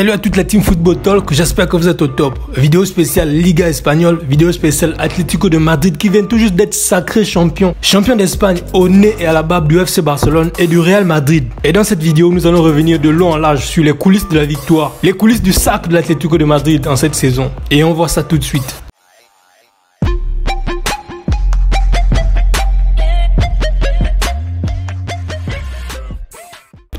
Salut à toute la team Football Talk, j'espère que vous êtes au top. Vidéo spéciale Liga espagnole, vidéo spéciale Atlético de Madrid qui vient tout juste d'être sacré champion. Champion d'Espagne au nez et à la barbe du FC Barcelone et du Real Madrid. Et dans cette vidéo, nous allons revenir de long en large sur les coulisses de la victoire, les coulisses du sacre de l'Atlético de Madrid en cette saison. Et on voit ça tout de suite.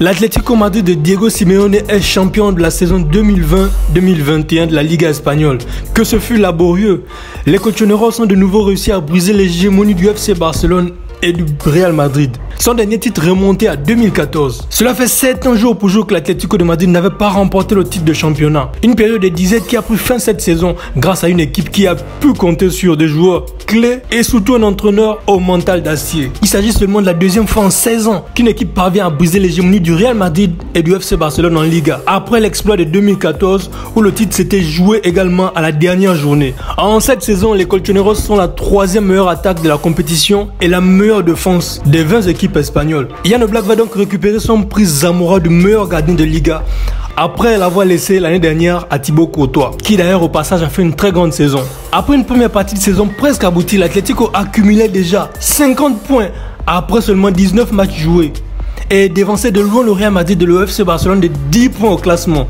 L'Atlético Madrid de Diego Simeone est champion de la saison 2020-2021 de la Liga espagnole. Que ce fut laborieux. Les colchoneros ont de nouveau réussi à briser l'hégémonie du FC Barcelone et du Real Madrid. Son dernier titre remonté à 2014. Cela fait 7 ans jour pour jour que l'Atlético de Madrid n'avait pas remporté le titre de championnat. Une période de disette qui a pris fin cette saison grâce à une équipe qui a pu compter sur des joueurs clés et surtout un entraîneur au mental d'acier. Il s'agit seulement de la deuxième fois en 16 ans qu'une équipe parvient à briser l'hégémonie du Real Madrid et du FC Barcelone en Liga. Après l'exploit de 2014 où le titre s'était joué également à la dernière journée. En cette saison, les colchoneros sont la 3e meilleure attaque de la compétition et la meilleure défense des 20 équipes espagnoles. Yann Oblak va donc récupérer son prix Zamora du meilleur gardien de Liga après l'avoir laissé l'année dernière à Thibaut Courtois, qui d'ailleurs au passage a fait une très grande saison. Après une première partie de saison presque aboutie, l'Atlético accumulait déjà 50 points après seulement 19 matchs joués et dévançait de loin le Real Madrid de l'FC Barcelone de 10 points au classement.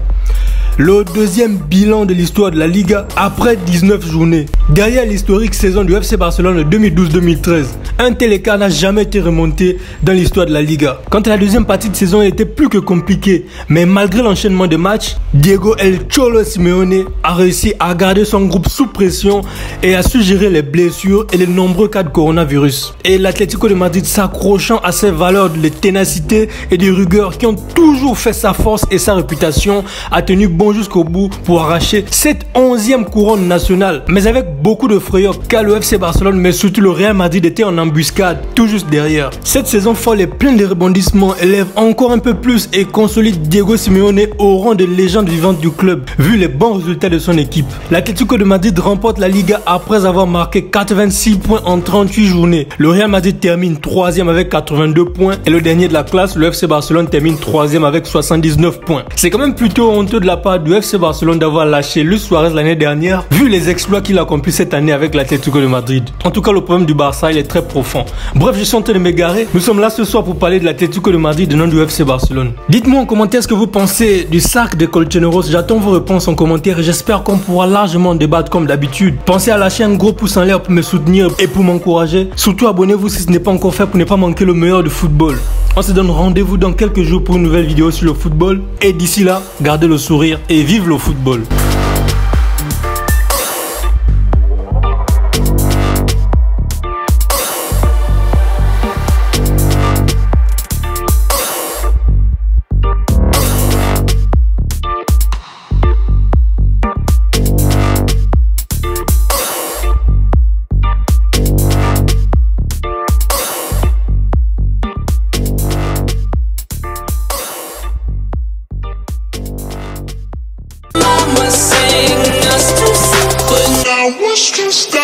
Le deuxième bilan de l'histoire de la Liga après 19 journées. Derrière l'historique saison du FC Barcelone de 2012-2013, un tel écart n'a jamais été remonté dans l'histoire de la Liga. Quant à la deuxième partie de saison, elle était plus que compliquée, mais malgré l'enchaînement de matchs, Diego El Cholo Simeone a réussi à garder son groupe sous pression et a su gérer les blessures et les nombreux cas de coronavirus. Et l'Atlético de Madrid, s'accrochant à ses valeurs de ténacité et de rigueur qui ont toujours fait sa force et sa réputation, a tenu bon jusqu'au bout pour arracher cette 11e couronne nationale, mais avec beaucoup de frayeur car le FC Barcelone mais surtout le Real Madrid était en embuscade tout juste derrière. Cette saison folle et pleine de rebondissements élève encore un peu plus et consolide Diego Simeone au rang de légende vivante du club vu les bons résultats de son équipe. L'Atlético de Madrid remporte la Liga après avoir marqué 86 points en 38 journées. Le Real Madrid termine 3e avec 82 points et le dernier de la classe, le FC Barcelone, termine 3e avec 79 points. C'est quand même plutôt honteux de la part du FC Barcelone d'avoir lâché Luis Suarez l'année dernière vu les exploits qu'il a accomplis cette année avec l'Atlético de Madrid. En tout cas, le problème du Barça il est très profond. Bref, je suis en train de m'égarer. Nous sommes là ce soir pour parler de l'Atlético de Madrid et non du FC Barcelone. Dites-moi en commentaire ce que vous pensez du sacre des colchoneros. J'attends vos réponses en commentaire et j'espère qu'on pourra largement débattre comme d'habitude. Pensez à lâcher un gros pouce en l'air pour me soutenir et pour m'encourager. Surtout abonnez-vous si ce n'est pas encore fait pour ne pas manquer le meilleur du football. On se donne rendez-vous dans quelques jours pour une nouvelle vidéo sur le football. Et d'ici là, gardez le sourire et vive le football. I was to stop.